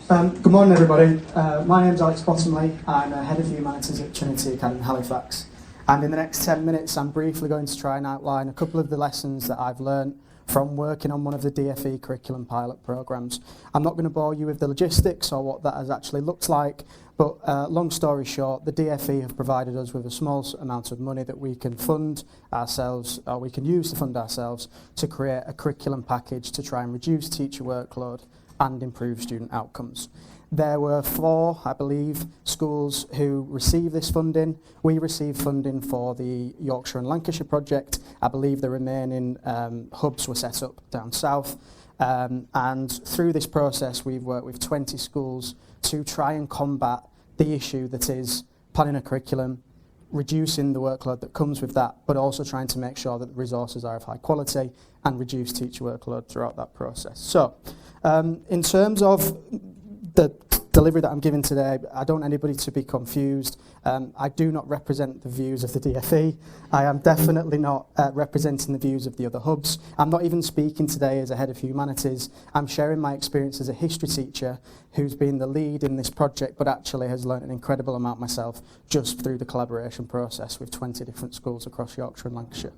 Good morning, everybody. My name's Alex Bottomley. I'm Head of Humanities at Trinity Academy, Halifax. And in the next 10 minutes, I'm briefly going to try and outline a couple of the lessons that I've learned from working on one of the DFE curriculum pilot programmes. I'm not going to bore you with the logistics or what that has actually looked like, but long story short, the DFE have provided us with a small amount of money that we can fund ourselves, or we can use to fund ourselves, to create a curriculum package to try and reduce teacher workload and improve student outcomes. There were 4, I believe, schools who received this funding. We received funding for the Yorkshire and Lancashire project. I believe the remaining hubs were set up down south. And through this process, we've worked with 20 schools to try and combat the issue that is planning a curriculum, reducing the workload that comes with that, but also trying to make sure that the resources are of high quality and reduce teacher workload throughout that process. So, in terms of the delivery that I'm giving today, I don't want anybody to be confused. I do not represent the views of the DFE. I am definitely not representing the views of the other hubs. I'm not even speaking today as a head of humanities. I'm sharing my experience as a history teacher who's been the lead in this project, but actually has learnt an incredible amount myself just through the collaboration process with 20 different schools across Yorkshire and Lancashire.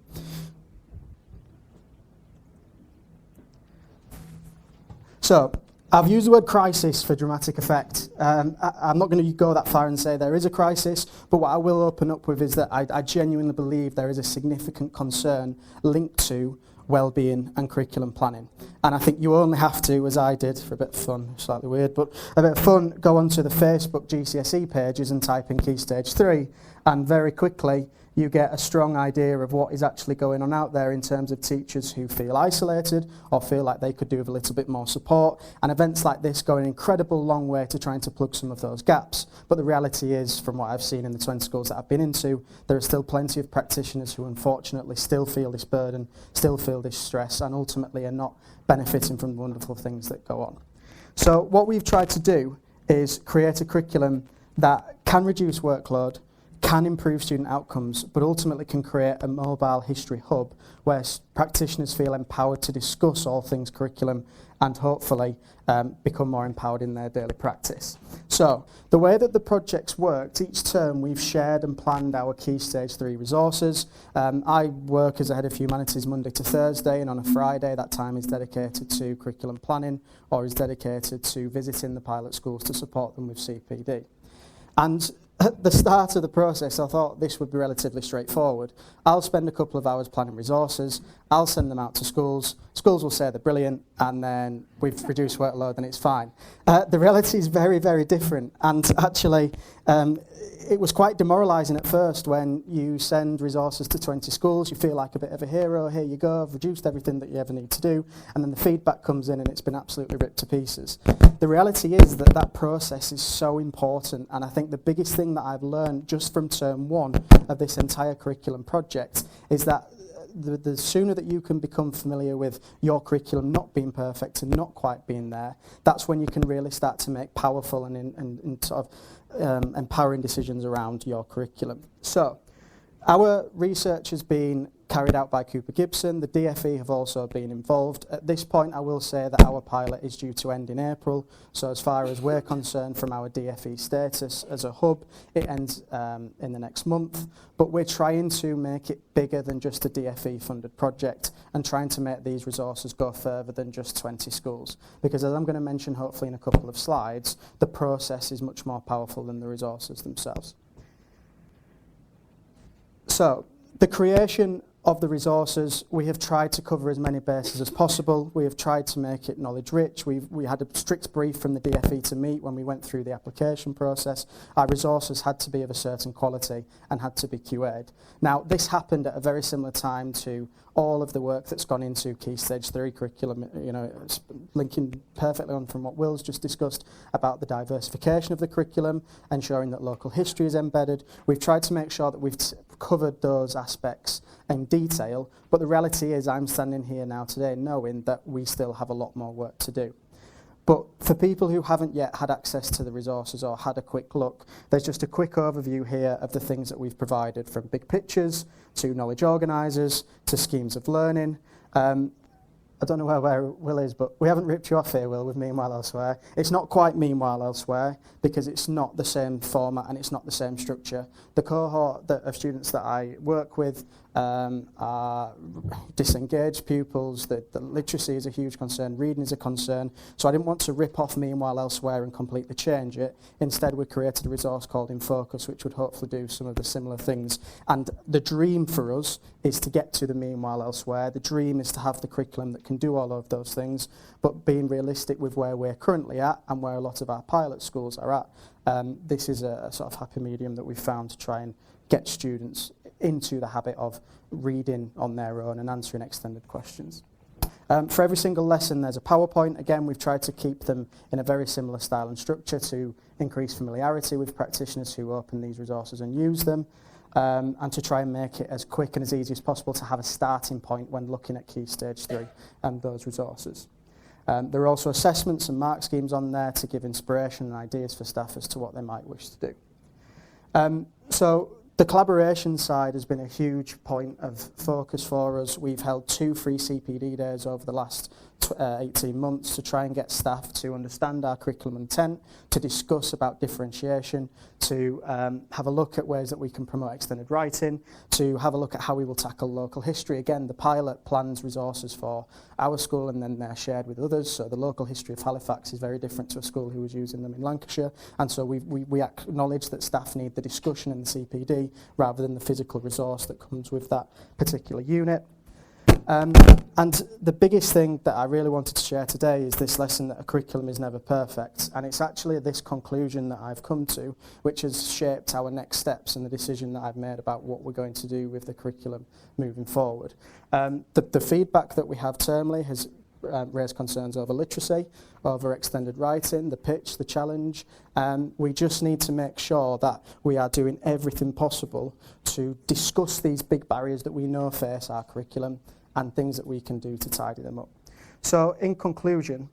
So, I've used the word crisis for dramatic effect. I'm not going to go that far and say there is a crisis, but what I will open up with is that I genuinely believe there is a significant concern linked to well-being and curriculum planning. And I think you only have to, as I did, for a bit of fun, slightly weird, but a bit of fun, go onto the Facebook GCSE pages and type in Key Stage 3, and very quickly you get a strong idea of what is actually going on out there in terms of teachers who feel isolated or feel like they could do with a little bit more support. And events like this go an incredible long way to trying to plug some of those gaps. But the reality is, from what I've seen in the 20 schools that I've been into, there are still plenty of practitioners who unfortunately still feel this burden, still feel this stress, and ultimately are not benefiting from the wonderful things that go on. So what we've tried to do is create a curriculum that can reduce workload, can improve student outcomes, but ultimately can create a mobile history hub where practitioners feel empowered to discuss all things curriculum and hopefully become more empowered in their daily practice. So, the way that the project's worked, each term we've shared and planned our Key Stage 3 resources. I work as a Head of Humanities Monday to Thursday, and on a Friday that time is dedicated to curriculum planning or is dedicated to visiting the pilot schools to support them with CPD. And at the start of the process, I thought this would be relatively straightforward. I'll spend a couple of hours planning resources, I'll send them out to schools, schools will say they're brilliant, and then we've reduced workload and it's fine. The reality is very, very different, and actually it was quite demoralising at first when you send resources to 20 schools, you feel like a bit of a hero, here you go, I've reduced everything that you ever need to do, and then the feedback comes in and it's been absolutely ripped to pieces. The reality is that that process is so important, and I think the biggest thing that I've learned just from term 1 of this entire curriculum project is that the sooner that you can become familiar with your curriculum not being perfect and not quite being there, that's when you can really start to make powerful and sort of empowering decisions around your curriculum. So, our research has been carried out by Cooper Gibson. The DFE have also been involved. At this point, I will say that our pilot is due to end in April. So as far as we're concerned from our DFE status as a hub, it ends in the next month. But we're trying to make it bigger than just a DFE funded project and trying to make these resources go further than just 20 schools. Because as I'm going to mention hopefully in a couple of slides, the process is much more powerful than the resources themselves. So, the creation of the resources, we have tried to cover as many bases as possible. We have tried to make it knowledge rich. We had a strict brief from the DFE to meet when we went through the application process. Our resources had to be of a certain quality and had to be QA'd. Now, this happened at a very similar time to all of the work that's gone into Key Stage 3 curriculum, you know, linking perfectly on from what Will's just discussed about the diversification of the curriculum, ensuring that local history is embedded. We've tried to make sure that we've covered those aspects in detail, but the reality is I'm standing here now today knowing that we still have a lot more work to do. But for people who haven't yet had access to the resources or had a quick look, there's just a quick overview here of the things that we've provided, from big pictures to knowledge organisers to schemes of learning. I don't know where Will is, but we haven't ripped you off here, Will, with Meanwhile Elsewhere. It's not quite Meanwhile Elsewhere because it's not the same format and it's not the same structure. The cohort of students that I work with are disengaged pupils. The literacy is a huge concern, reading is a concern. So I didn't want to rip off Meanwhile Elsewhere and completely change it. Instead, we created a resource called In Focus, which would hopefully do some of the similar things. And the dream for us is to get to the Meanwhile Elsewhere. The dream is to have the curriculum that can do all of those things, but being realistic with where we're currently at and where a lot of our pilot schools are at, this is a sort of happy medium that we've found to try and get students into the habit of reading on their own and answering extended questions. For every single lesson there's a PowerPoint. Again, we've tried to keep them in a very similar style and structure to increase familiarity with practitioners who open these resources and use them, and to try and make it as quick and as easy as possible to have a starting point when looking at Key Stage 3 and those resources. There are also assessments and mark schemes on there to give inspiration and ideas for staff as to what they might wish to do. So the collaboration side has been a huge point of focus for us. We've held 2 free CPD days over the last 18 months to try and get staff to understand our curriculum intent, to discuss about differentiation, to have a look at ways that we can promote extended writing, to have a look at how we will tackle local history. Again, the pilot plans resources for our school and then they're shared with others. So the local history of Halifax is very different to a school who was using them in Lancashire. And so we acknowledge that staff need the discussion in the CPD rather than the physical resource that comes with that particular unit. And the biggest thing that I really wanted to share today is this lesson that a curriculum is never perfect. And it's actually this conclusion that I've come to, which has shaped our next steps and the decision that I've made about what we're going to do with the curriculum moving forward. The feedback that we have termly has raised concerns over literacy, over extended writing, the pitch, the challenge. We just need to make sure that we are doing everything possible to discuss these big barriers that we know face our curriculum and things that we can do to tidy them up. So in conclusion,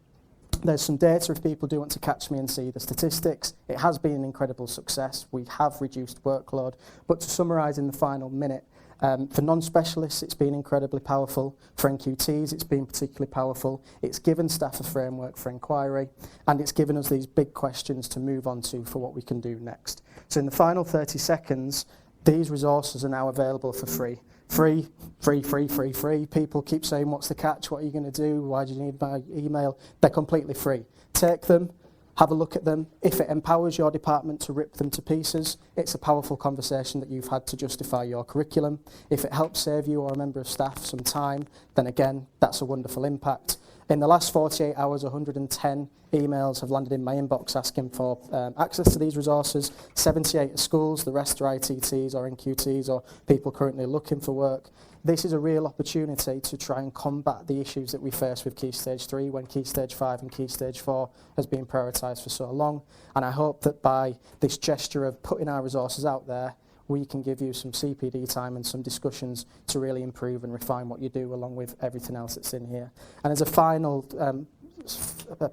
there's some data if people do want to catch me and see the statistics. It has been an incredible success. We have reduced workload. But to summarise in the final minute, for non-specialists, it's been incredibly powerful. For NQTs, it's been particularly powerful. It's given staff a framework for inquiry, and it's given us these big questions to move on to for what we can do next. So in the final 30 seconds, these resources are now available for free. Free. People keep saying, what's the catch? What are you going to do? Why do you need my email? They're completely free. Take them, have a look at them. If it empowers your department to rip them to pieces, it's a powerful conversation that you've had to justify your curriculum. If it helps save you or a member of staff some time, then again, that's a wonderful impact. In the last 48 hours, 110 emails have landed in my inbox asking for access to these resources. 78 are schools, the rest are ITTs or NQTs or people currently looking for work. This is a real opportunity to try and combat the issues that we face with Key Stage 3 when Key Stage 5 and Key Stage 4 has been prioritised for so long. And I hope that by this gesture of putting our resources out there, we can give you some CPD time and some discussions to really improve and refine what you do along with everything else that's in here. And as a final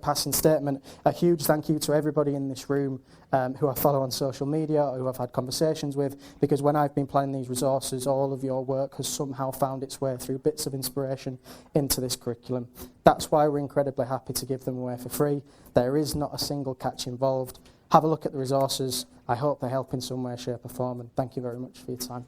passing statement, a huge thank you to everybody in this room who I follow on social media or who I've had conversations with, because when I've been planning these resources, all of your work has somehow found its way through bits of inspiration into this curriculum. That's why we're incredibly happy to give them away for free. There is not a single catch involved. Have a look at the resources. I hope they help in some way, shape or form, and thank you very much for your time.